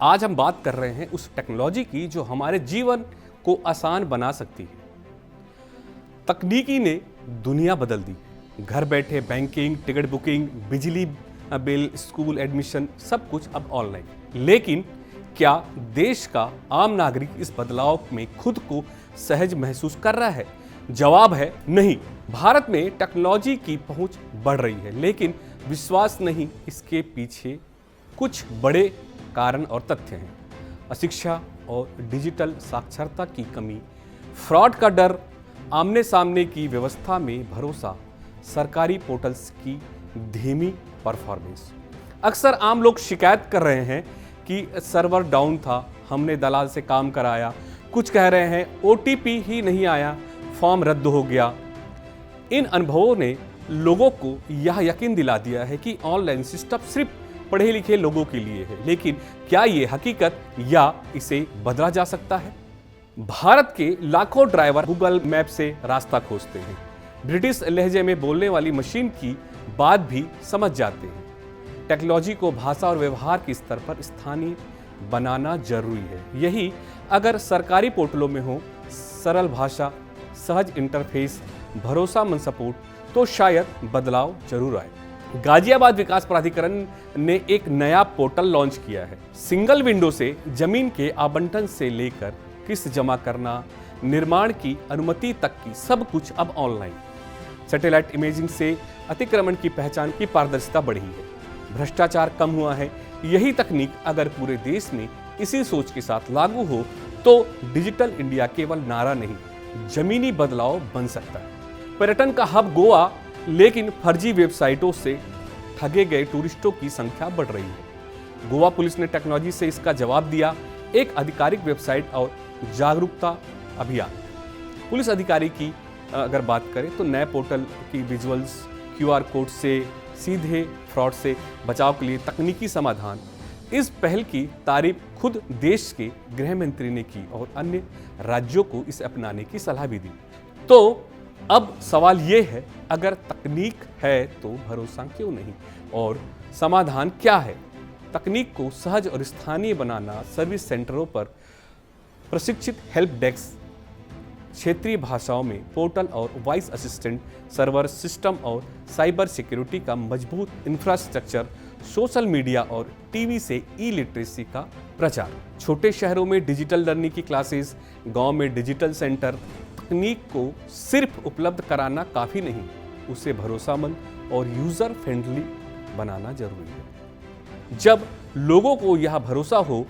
आज हम बात कर रहे हैं उस टेक्नोलॉजी की जो हमारे जीवन को आसान बना सकती है। तकनीकी ने दुनिया बदल दी। घर बैठे बैंकिंग, टिकट बुकिंग, बिजली बिल, स्कूल एडमिशन, सब कुछ अब ऑनलाइन। लेकिन क्या देश का आम नागरिक इस बदलाव में खुद को सहज महसूस कर रहा है? जवाब है नहीं। भारत में टेक्नोलॉजी की पहुंच बढ़ रही है, लेकिन विश्वास नहीं। इसके पीछे कुछ बड़े कारण और तथ्य हैं। अशिक्षा और डिजिटल साक्षरता की कमी, फ्रॉड का डर, आमने सामने की व्यवस्था में भरोसा, सरकारी पोर्टल्स की धीमी परफॉर्मेंस। अक्सर आम लोग शिकायत कर रहे हैं कि सर्वर डाउन था, हमने दलाल से काम कराया। कुछ कह रहे हैं OTP ही नहीं आया, फॉर्म रद्द हो गया। इन अनुभवों ने लोगों को यह यकीन दिला दिया है कि ऑनलाइन सिस्टम सिर्फ पढ़े लिखे लोगों के लिए है। लेकिन क्या ये हकीकत या इसे बदला जा सकता है? भारत के लाखों ड्राइवर गूगल मैप से रास्ता खोजते हैं, ब्रिटिश लहजे में बोलने वाली मशीन की बात भी समझ जाते हैं। टेक्नोलॉजी को भाषा और व्यवहार के स्तर पर स्थानीय बनाना जरूरी है। यही अगर सरकारी पोर्टलों में हो सरल भाषा, सहज इंटरफेस, भरोसामंद सपोर्ट, तो शायद बदलाव जरूर आए। गाजियाबाद विकास प्राधिकरण ने एक नया पोर्टल लॉन्च किया है। सिंगल विंडो से जमीन के आवंटन से लेकर किस्त जमा करना, निर्माण की अनुमति तक की सब कुछ अब ऑनलाइन। सैटेलाइट इमेजिंग से अतिक्रमण की पहचान की पारदर्शिता बढ़ी है, भ्रष्टाचार कम हुआ है। यही तकनीक अगर पूरे देश में इसी सोच के साथ लागू हो तो डिजिटल इंडिया केवल नारा नहीं, जमीनी बदलाव बन सकता है। पर्यटन का हब गोवा, लेकिन फर्जी वेबसाइटों से ठगे गए टूरिस्टों की संख्या बढ़ रही है। गोवा पुलिस ने टेक्नोलॉजी से इसका जवाब दिया, एक आधिकारिक वेबसाइट और जागरूकता अभियान। पुलिस अधिकारी की अगर बात करें तो नए पोर्टल की विजुअल्स, QR कोड से सीधे फ्रॉड से बचाव के लिए तकनीकी समाधान। इस पहल की तारीफ खुद देश के गृह मंत्री ने की और अन्य राज्यों को इसे अपनाने की सलाह भी दी। तो अब सवाल ये है, अगर तकनीक है तो भरोसा क्यों नहीं, और समाधान क्या है? तकनीक को सहज और स्थानीय बनाना, सर्विस सेंटरों पर प्रशिक्षित हेल्प डेस्क, क्षेत्रीय भाषाओं में पोर्टल और वॉइस असिस्टेंट, सर्वर सिस्टम और साइबर सिक्योरिटी का मजबूत इंफ्रास्ट्रक्चर, सोशल मीडिया और टीवी से ई-लिटरेसी का प्रचार, छोटे शहरों में डिजिटल लर्निंग की क्लासेस, गांव में डिजिटल सेंटर। तकनीक को सिर्फ उपलब्ध कराना काफ़ी नहीं, उसे भरोसामंद और यूज़र फ्रेंडली बनाना जरूरी है। जब लोगों को यह भरोसा हो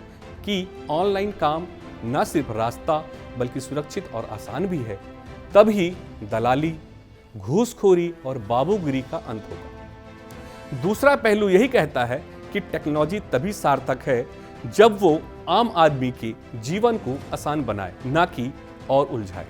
कि ऑनलाइन काम न सिर्फ रास्ता बल्कि सुरक्षित और आसान भी है, तभी दलाली, घूसखोरी और बाबूगिरी का अंत होगा। दूसरा पहलू यही कहता है कि टेक्नोलॉजी तभी सार्थक है जब वो आम आदमी के जीवन को आसान बनाए, ना कि और उलझाए।